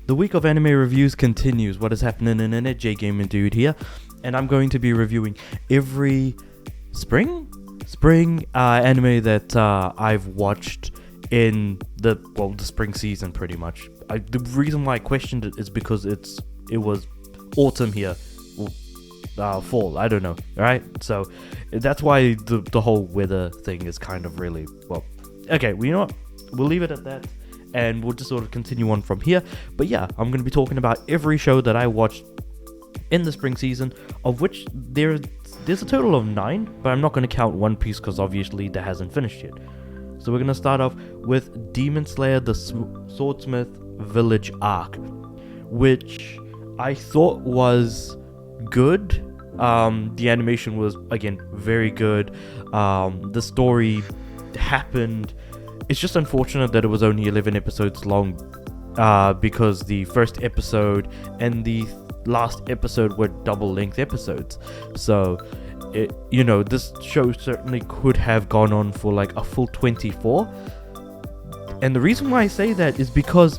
The week of anime reviews continues. What is happening in internet? J Gaming Dude here, and I'm going to be reviewing every spring anime that I've watched in the spring season, pretty much. The reason why I questioned it is because it was autumn here, fall. I don't know. All right, so that's why the whole weather thing is kind of really okay. Well, you know what? We'll leave it at that. And we'll just sort of continue on from here. But yeah, I'm going to be talking about every show that I watched in the spring season, of which there's a total of 9, but I'm not going to count One Piece because obviously that hasn't finished yet. So we're going to start off with Demon Slayer the Swordsmith Village arc, which I thought was good. The animation was, again, very good. The story happened. It's just unfortunate that it was only 11 episodes long, because the first episode and the last episode were double-length episodes. So, this show certainly could have gone on for like a full 24. And the reason why I say that is because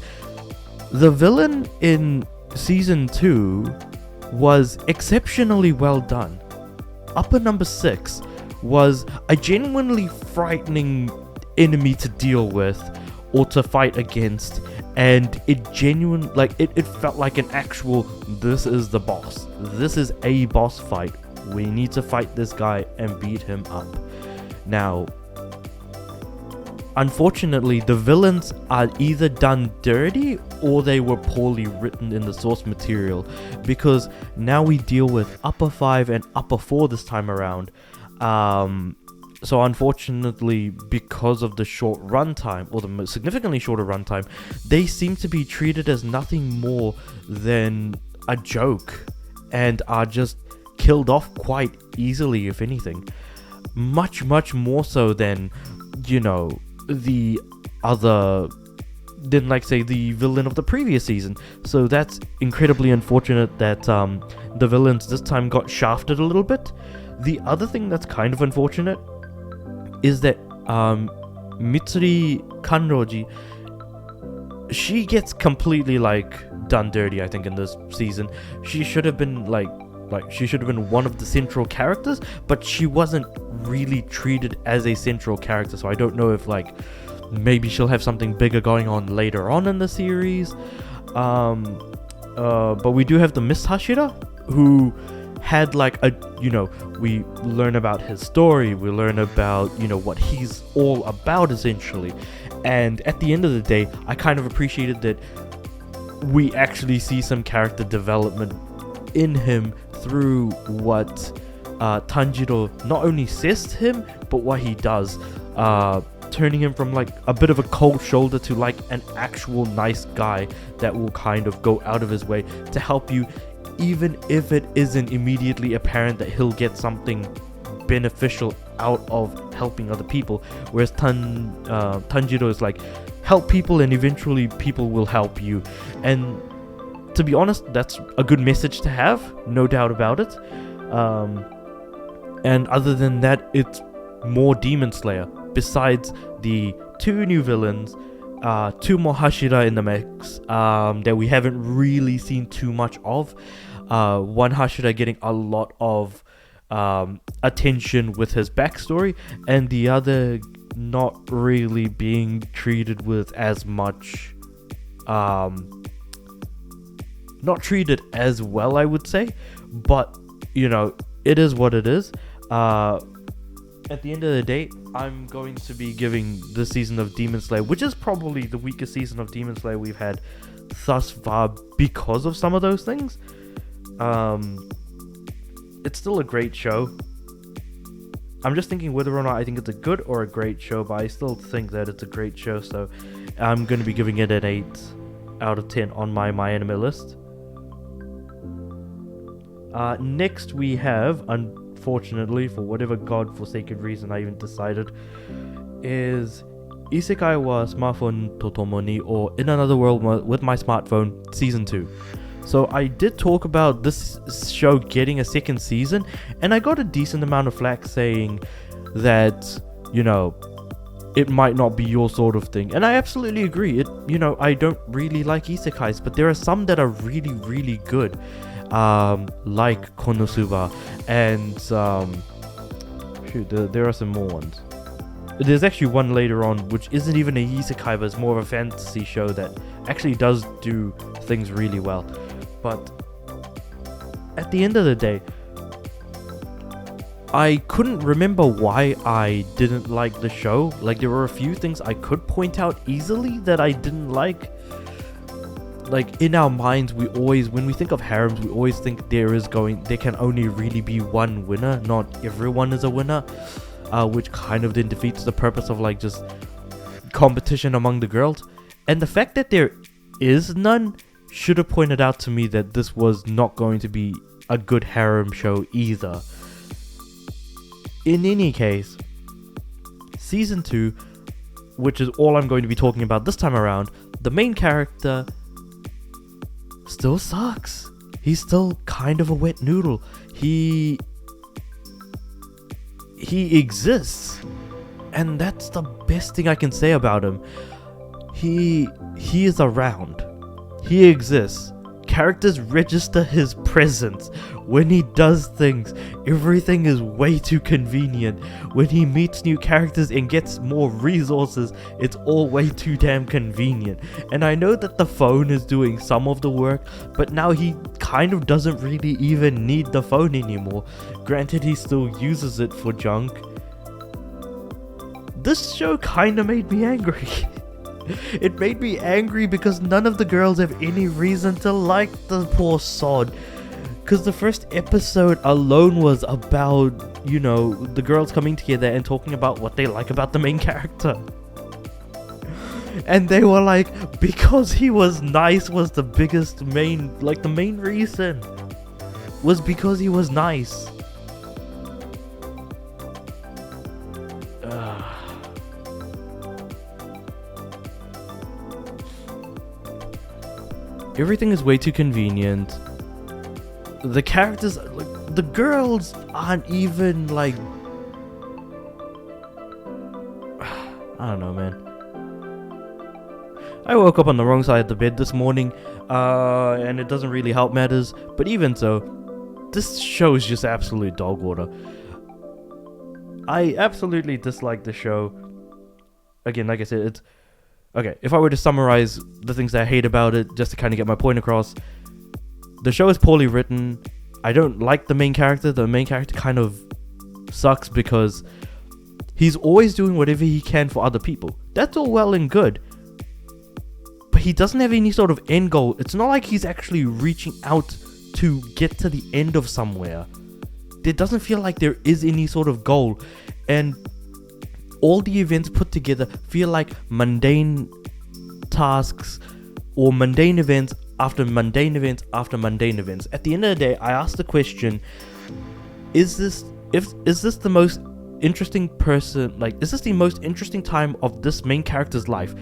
the villain in Season 2 was exceptionally well done. Upper Number 6 was a genuinely frightening enemy to deal with or to fight against, and it felt like an actual, this is the boss, this is a boss fight, we need to fight this guy and beat him up. Now, unfortunately, the villains are either done dirty or they were poorly written in the source material, because now we deal with Upper 5 and Upper 4 this time around. So unfortunately, because of the short runtime, or the significantly shorter runtime, they seem to be treated as nothing more than a joke, and are just killed off quite easily, if anything. Much more so than, the other, say, the villain of the previous season. So that's incredibly unfortunate that the villains this time got shafted a little bit. The other thing that's kind of unfortunate is that Mitsuri Kanroji, she gets completely done dirty, I think, in this season. She should have been she should have been one of the central characters, but she wasn't really treated as a central character. So I don't know if maybe she'll have something bigger going on later on in the series. But we do have the Miss Hashira, who had we learn about his story, we learn about what he's all about, essentially. And at the end of the day, I kind of appreciated that we actually see some character development in him through what Tanjiro not only says to him, but what he does, turning him from a bit of a cold shoulder to an actual nice guy that will kind of go out of his way to help you, even if it isn't immediately apparent that he'll get something beneficial out of helping other people. Whereas Tanjiro is help people and eventually people will help you. And to be honest, that's a good message to have, no doubt about it. And other than that, it's more Demon Slayer. Besides the 2 new villains, 2 more Hashira in the mix that we haven't really seen too much of. One Hashira getting a lot of attention with his backstory, and the other not really being treated with as much, not treated as well, I would say. But it is what it is. At the end of the day, I'm going to be giving this season of Demon Slayer, which is probably the weakest season of Demon Slayer we've had thus far because of some of those things. It's still a great show. I'm just thinking whether or not I think it's a good or a great show, but I still think that it's a great show, so I'm going to be giving it an 8 out of 10 on my anime list. Next we have, unfortunately, for whatever godforsaken reason I even decided, is Isekai wa Smartphone Totomoni, or In Another World with My Smartphone, Season 2. So I did talk about this show getting a second season, and I got a decent amount of flack saying that, it might not be your sort of thing. And I absolutely agree. I don't really like isekais, but there are some that are really, really good. Like KonoSuba, and there are some more ones. There's actually one later on which isn't even a isekai, but it's more of a fantasy show that actually does do things really well. But at the end of the day, I couldn't remember why I didn't like the show. Like, there were a few things I could point out easily that I didn't like. Like, in our minds, when we think of harems, we always think there can only really be one winner, not everyone is a winner, which kind of then defeats the purpose of, like, just competition among the girls. And the fact that there is none should have pointed out to me that this was not going to be a good harem show either. In any case, Season 2, which is all I'm going to be talking about this time around, the main character still sucks. He's still kind of a wet noodle. He exists, and that's the best thing I can say about him. He is around. He exists. Characters register his presence. When he does things, everything is way too convenient. When he meets new characters and gets more resources, it's all way too damn convenient. And I know that the phone is doing some of the work, but now he kind of doesn't really even need the phone anymore. Granted, he still uses it for junk. This show kind of made me angry. It made me angry because none of the girls have any reason to like the poor sod. Because the first episode alone was about, the girls coming together and talking about what they like about the main character. And they were like, because he was nice was the main reason. Was because he was nice. Everything is way too convenient. The characters, the girls aren't even I don't know, man. I woke up on the wrong side of the bed this morning, and it doesn't really help matters. But even so, this show is just absolute dog water. I absolutely dislike the show. Again, like I said, it's... Okay, if I were to summarize the things that I hate about it, just to kind of get my point across, the show is poorly written. I don't like the main character. The main character kind of sucks because he's always doing whatever he can for other people. That's all well and good. But he doesn't have any sort of end goal. It's not like he's actually reaching out to get to the end of somewhere. There doesn't feel like there is any sort of goal. And all the events put together feel like mundane tasks or mundane events after mundane events after mundane events. At the end of the day, I asked the question, is this the most interesting person, is this the most interesting time of this main character's life?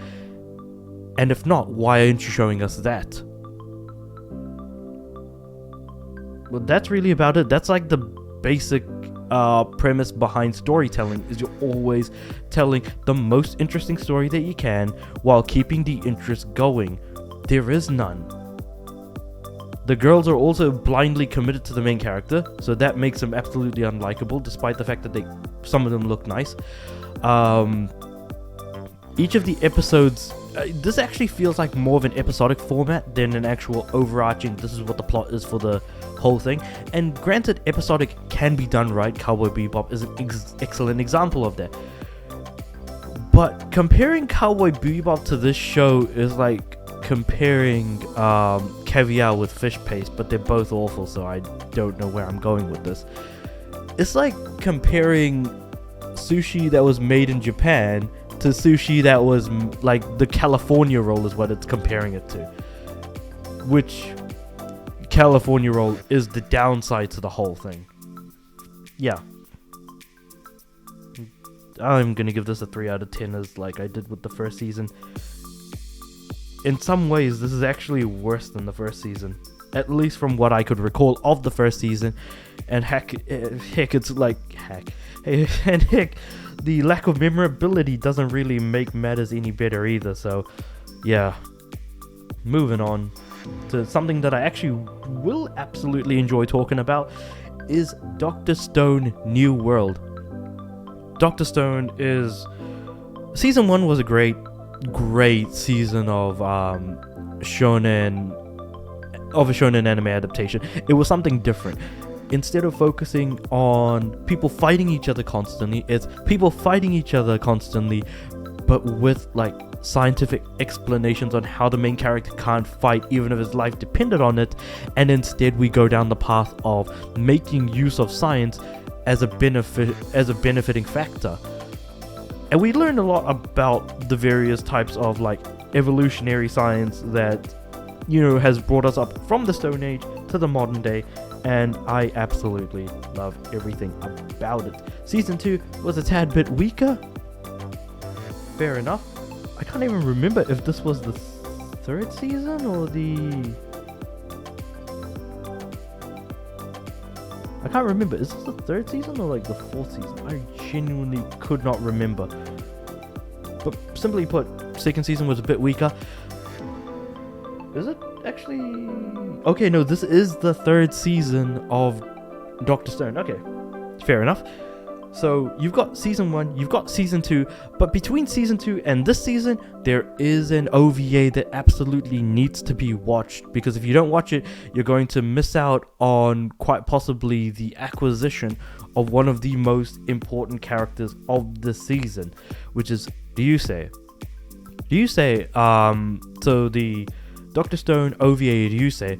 And if not, why aren't you showing us that? Well, that's really about it. That's like the basic premise behind storytelling, is you're always telling the most interesting story that you can while keeping the interest going. There is none. The girls are also blindly committed to the main character, so that makes them absolutely unlikable, despite the fact that some of them look nice. Each of the episodes, this actually feels like more of an episodic format than an actual overarching, this is what the plot is for the whole thing. And granted, episodic can be done right. Cowboy Bebop is an excellent example of that. But comparing Cowboy Bebop to this show is like comparing caviar with fish paste, but they're both awful, so I don't know where I'm going with this. It's like comparing sushi that was made in Japan to sushi that was like the California roll is what it's comparing it to. Which California roll is the downside to the whole thing. Yeah. I'm gonna give this a 3 out of 10 as like I did with the first season. In some ways, this is actually worse than the first season. At least from what I could recall of the first season. And heck, it's like, the lack of memorability doesn't really make matters any better either. So, yeah. Moving on to something that I actually will absolutely enjoy talking about is Dr. Stone New World. Dr. Stone is... Season 1 was a great season of a shonen anime adaptation. It was something different. Instead of focusing on people fighting each other constantly, it's people fighting each other constantly, but with like scientific explanations on how the main character can't fight even if his life depended on it, and instead we go down the path of making use of science as a benefiting factor. And we learned a lot about the various types of like evolutionary science that, you know, has brought us up from the Stone Age to the modern day, and I absolutely love everything about it. Season 2 was a tad bit weaker. Fair enough. I can't even remember if this was the third season or the... I can't remember. Is this the third season or like the fourth season? I genuinely could not remember. But simply put, second season was a bit weaker. Is it actually? Okay, no, this is the third season of Dr. Stone. Okay, fair enough. So you've got season 1, you've got season 2, but between season 2 and this season, there is an OVA that absolutely needs to be watched, because if you don't watch it, you're going to miss out on quite possibly the acquisition of one of the most important characters of the season, which is Ryusei. So the Dr. Stone OVA Ryusei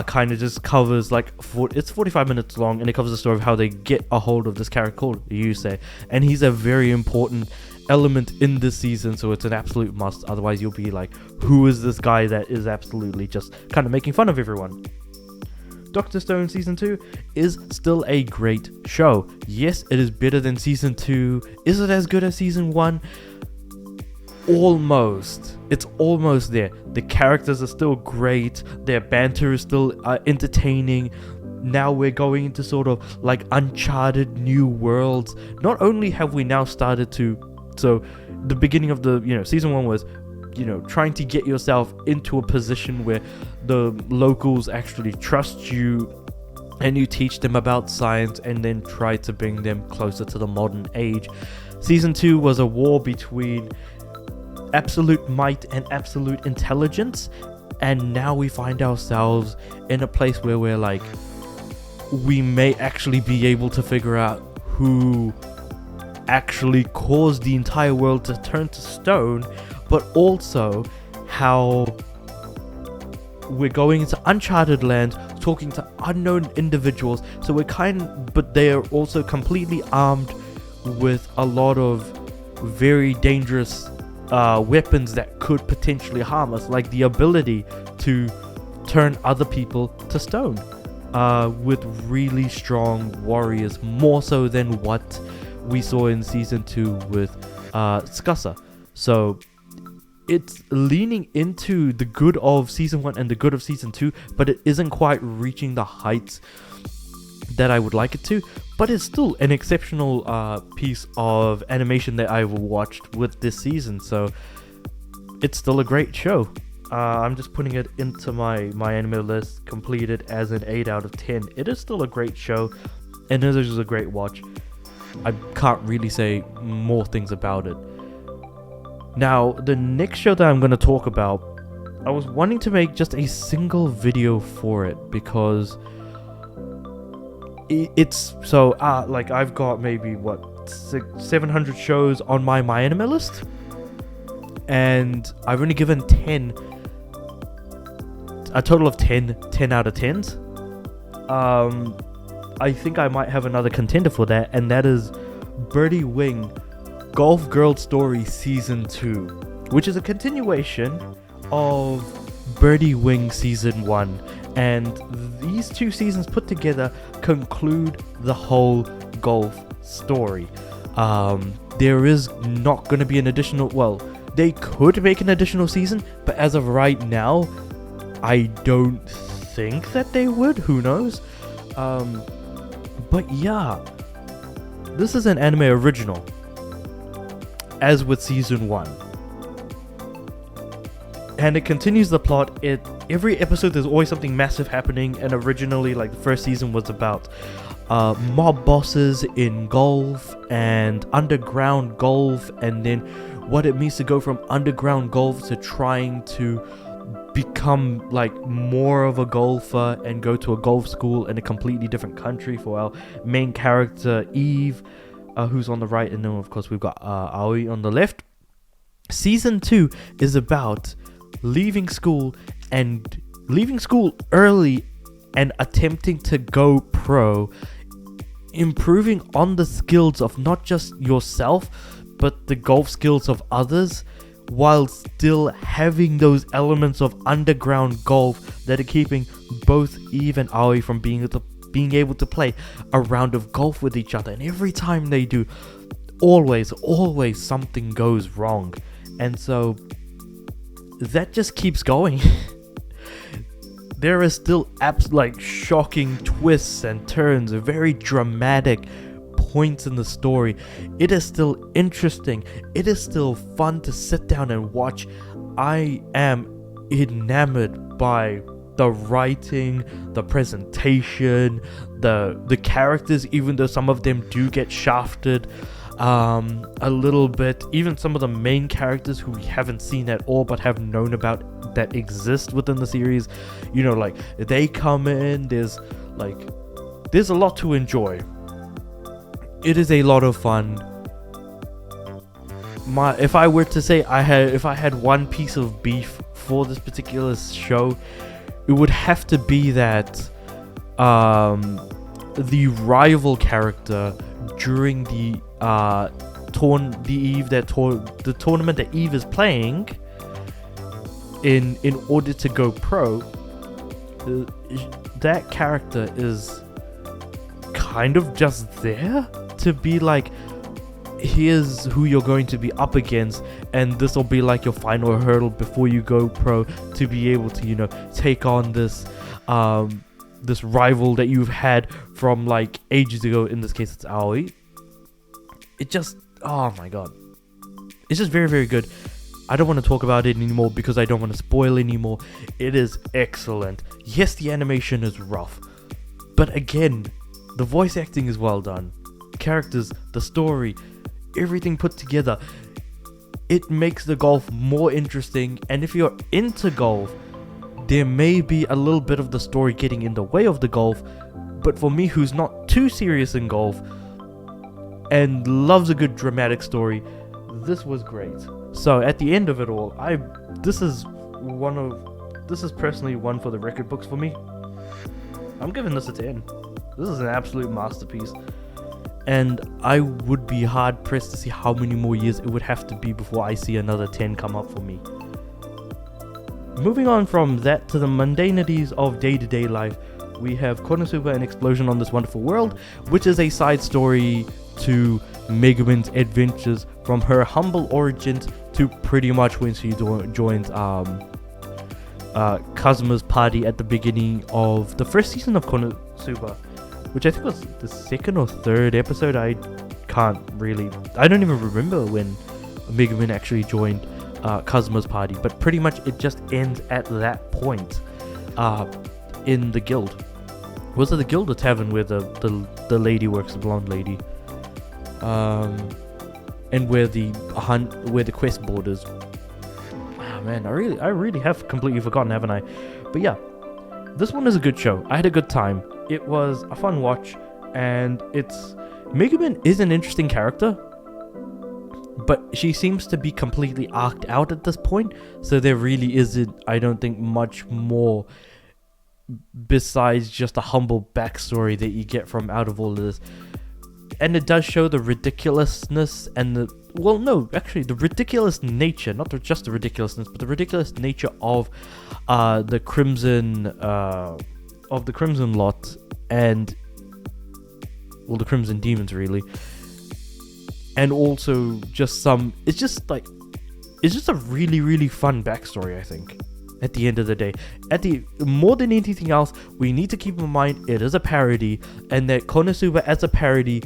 kind of just covers like it's 45 minutes long, and it covers the story of how they get a hold of this character called Ryusei, and he's a very important element in this season, so it's an absolute must. Otherwise you'll be like, who is this guy that is absolutely just kind of making fun of everyone? Dr. Stone Season 2 is still a great show. Yes, it is better than Season 2. Is it as good as Season 1? Almost. It's almost there. The characters are still great. Their banter is still entertaining. Now we're going into sort of like uncharted new worlds. Not only have we now started to... So the beginning of the, season 1 was, trying to get yourself into a position where the locals actually trust you, and you teach them about science and then try to bring them closer to the modern age. Season 2 was a war between absolute might and absolute intelligence, and now we find ourselves in a place where we're like, we may actually be able to figure out who actually caused the entire world to turn to stone, but also how we're going into uncharted lands, talking to unknown individuals. So but they are also completely armed with a lot of very dangerous weapons that could potentially harm us, like the ability to turn other people to stone, with really strong warriors, more so than what we saw in season 2 with Tsukasa. So it's leaning into the good of season 1 and the good of season 2, but it isn't quite reaching the heights that I would like it to. But it's still an exceptional piece of animation that I've watched with this season, so it's still a great show. I'm just putting it into my anime list, completed as an 8 out of 10. It is still a great show, and it is a great watch. I can't really say more things about it. Now, the next show that I'm going to talk about, I was wanting to make just a single video for it, because it's so like I've got maybe 700 shows on my anime list, and I've only given a total of 10 out of 10s. I think I might have another contender for that, and that is Birdie Wing Golf Girl Story Season 2, which is a continuation of Birdie Wing Season 1, and these two seasons put together conclude the whole golf story. There is not going to be an additional... Well, they could make an additional season, but as of right now, I don't think that they would. Who knows? But yeah, this is an anime original. as with season 1. And it continues the plot. Every episode there's always something massive happening, and originally, like, the first season was about mob bosses in golf and underground golf, and then what it means to go from underground golf to trying to become like more of a golfer and go to a golf school in a completely different country for our main character Eve, who's on the right, and then of course we've got Aoi on the left. Season 2 is about leaving school early and attempting to go pro, improving on the skills of not just yourself but the golf skills of others, while still having those elements of underground golf that are keeping both Eve and Aoi from being able to play a round of golf with each other. And every time they do, always something goes wrong, and so that just keeps going. There is still like shocking twists and turns, very dramatic points in the story. It is still interesting. It is still fun to sit down and watch. I am enamored by the writing, the presentation, the characters, even though some of them do get shafted a little bit. Even some of the main characters who we haven't seen at all but have known about that exist within the series, you know, like they come in. There's a lot to enjoy. It is a lot of fun. If I were to say if I had one piece of beef for this particular show, it would have to be that the rival character during the tournament that Eve is playing in order to go pro, that character is kind of just there to be like, here's who you're going to be up against, and this will be like your final hurdle before you go pro, to be able to, you know, take on this this rival that you've had from like ages ago. In this case it's Aoi. It just, oh my god, it's just very, very good. I don't want to talk about it anymore because I don't want to spoil anymore. It is excellent. Yes, the animation is rough, but again, the voice acting is well done. Characters, the story, everything put together, it makes the golf more interesting. And if you're into golf, there may be a little bit of the story getting in the way of the golf, but for me, who's not too serious in golf and loves a good dramatic story, this was great. So at the end of it all, this is personally one for the record books for me. I'm giving this a 10. This is an absolute masterpiece. And I would be hard pressed to see how many more years it would have to be before I see another 10 come up for me. Moving on from that to the mundanities of day-to-day life, we have KonoSuba, An Explosion on This Wonderful World, which is a side story to Megumin's adventures from her humble origins to pretty much when she joins Kazuma's party at the beginning of the first season of KonoSuba, which I think was the second or third episode. I don't even remember when Megumin actually joined Kazuma's party, but pretty much it just ends at that point in the guild. Was it the guild or tavern where the lady works, the blonde lady? And where the quest borders. Wow, man, I really have completely forgotten, haven't I? But yeah, this one is a good show. I had a good time. It was a fun watch, and Megumin is an interesting character, but she seems to be completely arced out at this point, so there really isn't, I don't think, much more besides just a humble backstory that you get from out of all of this. And it does show the ridiculousness and the ridiculous nature, not just the ridiculousness, but the ridiculous nature of the Crimson lot, and the Crimson Demons, really. And also just it's just a really, really fun backstory, I think. At the end of the day, more than anything else, we need to keep in mind it is a parody, and that KonoSuba as a parody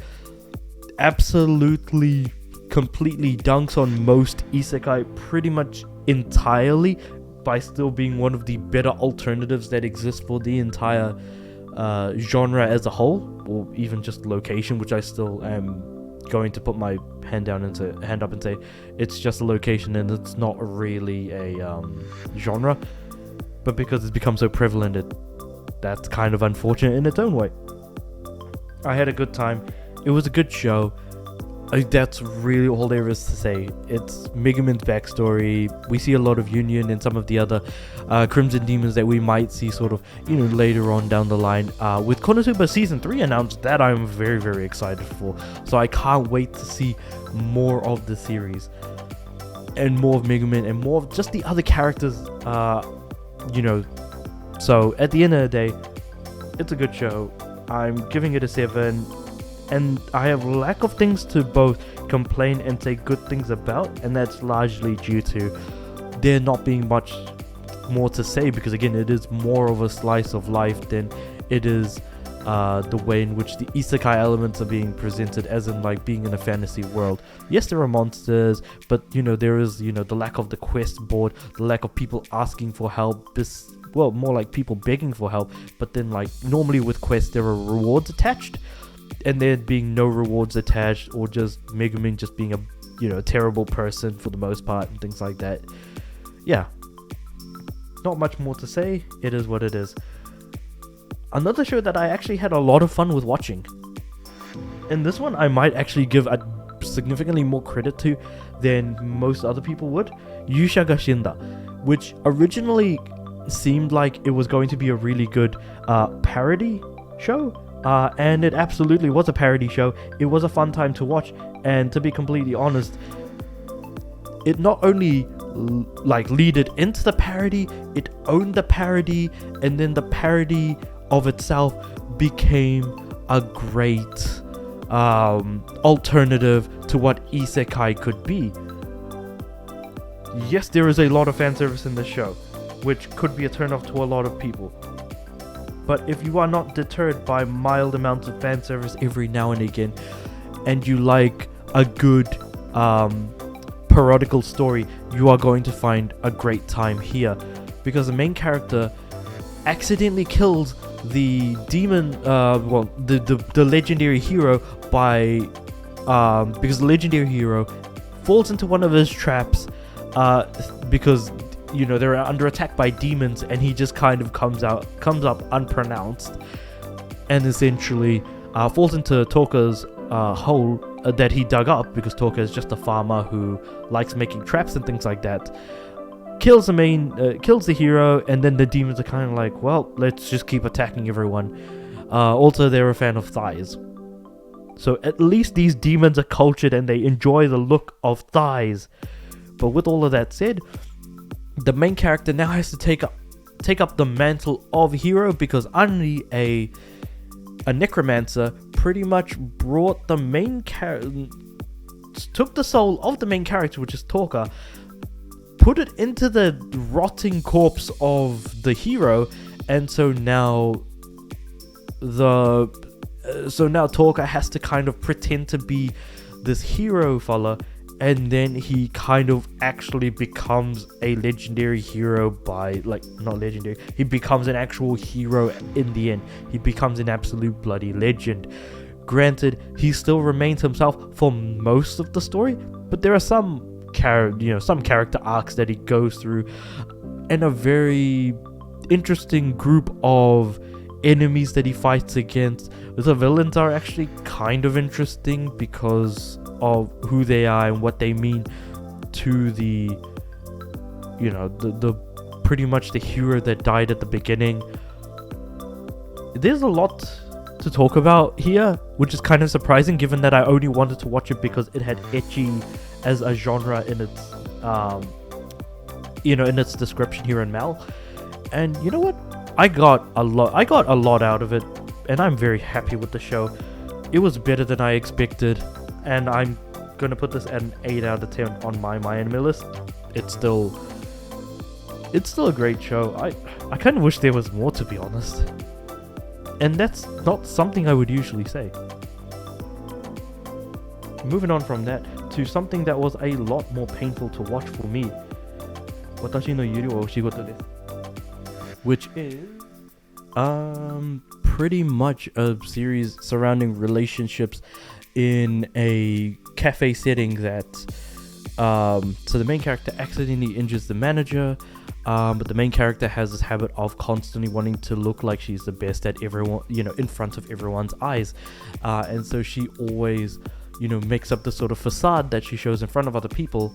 absolutely completely dunks on most isekai pretty much entirely by still being one of the better alternatives that exist for the entire genre as a whole, or even just location, which I still am going to put my hand up and say it's just a location and it's not really a genre. But because it's become so prevalent, that's kind of unfortunate in its own way. I had a good time. It was a good show. That's really all there is to say. It's Megumin's backstory. We see a lot of union in some of the other Crimson Demons that we might see sort of, later on down the line. With KonoSuba Season 3 announced, that I'm very, very excited for. So I can't wait to see more of the series. And more of Megumin and more of just the other characters, So at the end of the day, it's a good show. I'm giving it a 7. And I have lack of things to both complain and say good things about, and that's largely due to there not being much more to say, because again, it is more of a slice of life than it is the way in which the isekai elements are being presented, as in like being in a fantasy world. Yes, there are monsters, but there is the lack of the quest board, the lack of people asking for help. More like people begging for help, but then like normally with quests there are rewards attached. And there being no rewards attached, or just Megumin just being a terrible person for the most part and things like that. Yeah, not much more to say. It is what it is. Another show that I actually had a lot of fun with watching, and this one I might actually give a significantly more credit to than most other people would, Yusha ga Shinda, which originally seemed like it was going to be a really good parody show. And it absolutely was a parody show. It was a fun time to watch, and to be completely honest, it not only leaded into the parody, it owned the parody, and then the parody of itself became a great alternative to what isekai could be. Yes, there is a lot of fan service in this show, which could be a turn-off to a lot of people. But if you are not deterred by mild amounts of fan service every now and again, and you like a good parodical story, you are going to find a great time here. Because the main character accidentally kills the demon, the legendary hero because the legendary hero falls into one of his traps because they're under attack by demons, and he just kind of comes up unpronounced, and essentially falls into Toka's hole that he dug up, because Toka is just a farmer who likes making traps and things like that. Kills the hero, and then the demons are kind of like, well, let's just keep attacking everyone. Also, they're a fan of thighs, so at least these demons are cultured and they enjoy the look of thighs. But with all of that said, the main character now has to take up the mantle of hero, because only a necromancer pretty much brought the main took the soul of the main character, which is Toka, put it into the rotting corpse of the hero, and so now Toka has to kind of pretend to be this hero fella. And then he kind of actually becomes a legendary hero he becomes an actual hero in the end. He becomes an absolute bloody legend. Granted, he still remains himself for most of the story, but there are some character arcs that he goes through, and a very interesting group of enemies that he fights against. The villains are actually kind of interesting because of who they are and what they mean to the pretty much the hero that died at the beginning. There's a lot to talk about here, which is kind of surprising given that I only wanted to watch it because it had ecchi as a genre in its in its description here in Mal. And you know what? I got a lot out of it, and I'm very happy with the show. It was better than I expected, and I'm gonna put this at an 8 out of 10 on my anime list. It's still a great show. I kind of wish there was more, to be honest. And that's not something I would usually say. Moving on from that to something that was a lot more painful to watch for me. Watashi no Yuri wa Oshigoto desu. Which is pretty much a series surrounding relationships in a cafe setting that so the main character accidentally injures the manager, but the main character has this habit of constantly wanting to look like she's the best at everyone, in front of everyone's eyes, and so she always makes up this sort of facade that she shows in front of other people.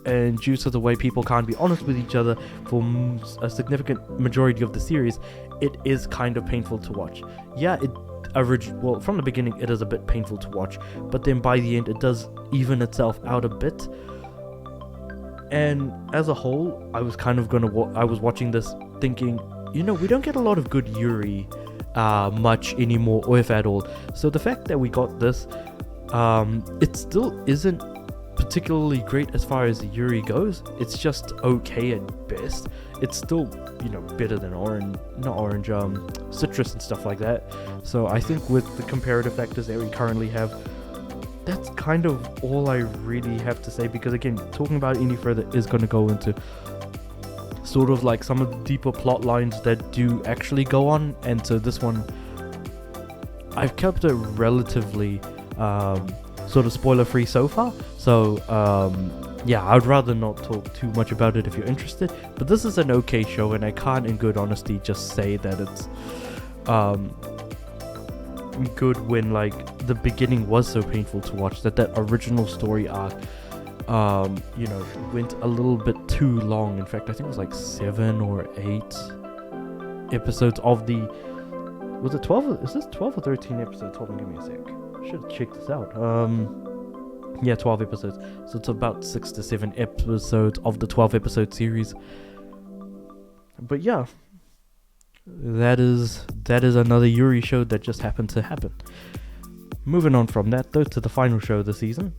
And due to the way people can't be honest with each other for a significant majority of the series, it is kind of painful to watch. Yeah, from the beginning it is a bit painful to watch, but then by the end it does even itself out a bit. And as a whole, I was kind of I was watching this thinking, we don't get a lot of good Yuri much anymore, or if at all. So the fact that we got this, it still isn't particularly great as far as Yuri goes. It's just okay at best. It's still better than citrus and stuff like that. So I think with the comparative factors that we currently have, that's kind of all I really have to say, because again, talking about it any further is going to go into sort of like some of the deeper plot lines that do actually go on. And so this one, I've kept it relatively sort of spoiler free so far, so I'd rather not talk too much about it if you're interested. But this is an okay show, and I can't in good honesty just say that it's good when like the beginning was so painful to watch, that original story arc went a little bit too long. In fact, I think it was like 7 or 8 episodes of the, was it 12? Is this 12 or 13 episodes? Hold on, give me a sec. Should check this out. 12 episodes. So it's about 6 to 7 episodes of the 12 episode series. But yeah, that is another Yuri show that just happened to happen. Moving on from that though to the final show of the season,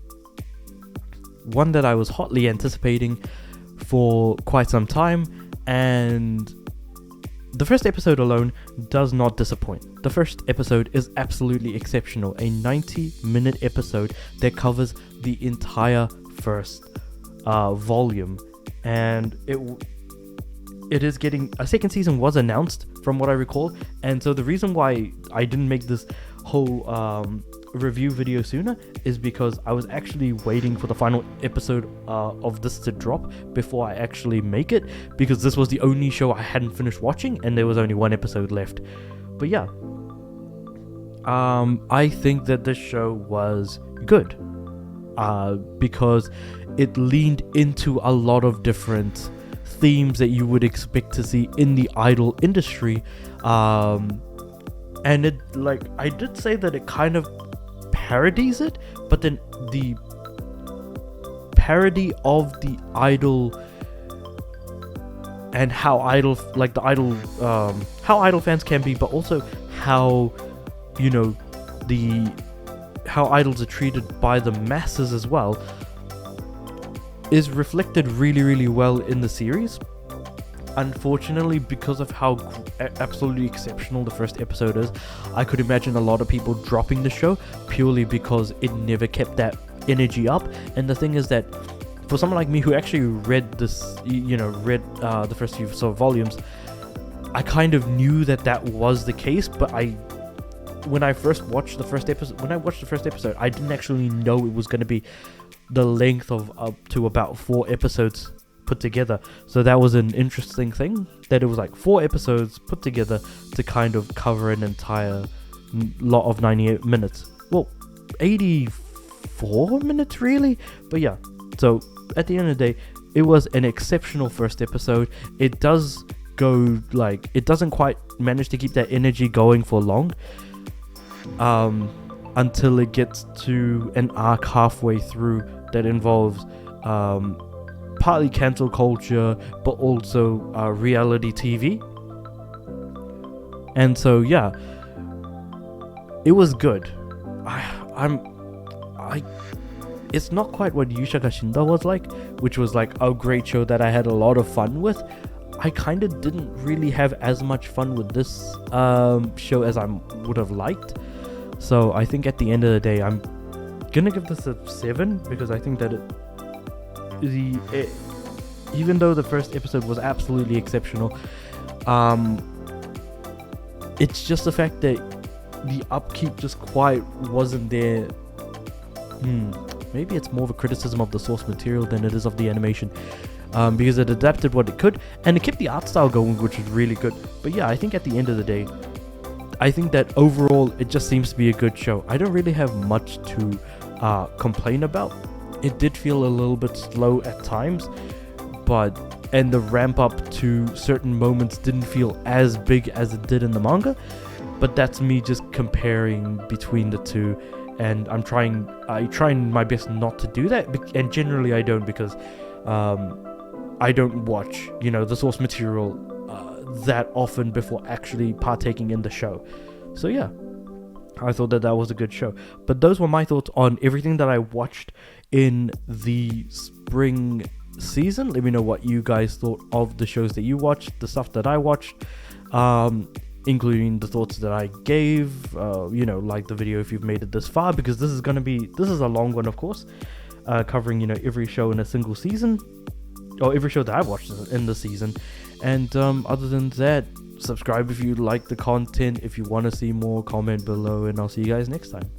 one that I was hotly anticipating for quite some time, and the first episode alone does not disappoint. The first episode is absolutely exceptional. A 90-minute episode that covers the entire first volume. And it is getting... A second season was announced, from what I recall. And so the reason why I didn't make this whole review video sooner is because I was actually waiting for the final episode of this to drop before I actually make it, because this was the only show I hadn't finished watching and there was only one episode left. But yeah, I think that this show was good because it leaned into a lot of different themes that you would expect to see in the idol industry, and it, like, I did say that it kind of parodies it, but then the parody of the idol and how idol fans can be, but also how how idols are treated by the masses as well, is reflected really, really well in the series. Unfortunately, because of how absolutely exceptional the first episode is, I could imagine a lot of people dropping the show purely because it never kept that energy up. And the thing is that for someone like me who actually read this, the first few sort of volumes, I kind of knew that was the case. But when I watched the first episode, I didn't actually know it was going to be the length of up to about 4 episodes put together. So that was an interesting thing, that it was like 4 episodes put together to kind of cover an entire lot of 98 minutes. Well, 84 minutes really, but yeah. So at the end of the day, it was an exceptional first episode. It does go, like, it doesn't quite manage to keep that energy going for long, until it gets to an arc halfway through that involves partly cancel culture, but also reality TV. And so yeah, it was good. It's not quite what Yushaka Shinda was like, which was like a great show that I had a lot of fun with. I kind of didn't really have as much fun with this show as I would have liked. So I think at the end of the day, gonna give this a 7 because I think that even though the first episode was absolutely exceptional, it's just the fact that the upkeep just quite wasn't there. Maybe it's more of a criticism of the source material than it is of the animation, because it adapted what it could and it kept the art style going, which was really good. But yeah, I think at the end of the day, I think that overall it just seems to be a good show. I don't really have much to complain about. It did feel a little bit slow at times, and the ramp up to certain moments didn't feel as big as it did in the manga, but that's me just comparing between the two, and I try my best not to do that, and generally I don't, because I don't watch the source material that often before actually partaking in the show. So yeah, I thought that was a good show. But those were my thoughts on everything that I watched in the spring season. Let me know what you guys thought of the shows that you watched, the stuff that I watched, including the thoughts that I gave. Like the video if you've made it this far, because this is a long one, of course, covering every show in a single season, or every show that I've watched in the season. And other than that, subscribe if you like the content. If you want to see more, comment below, and I'll see you guys next time.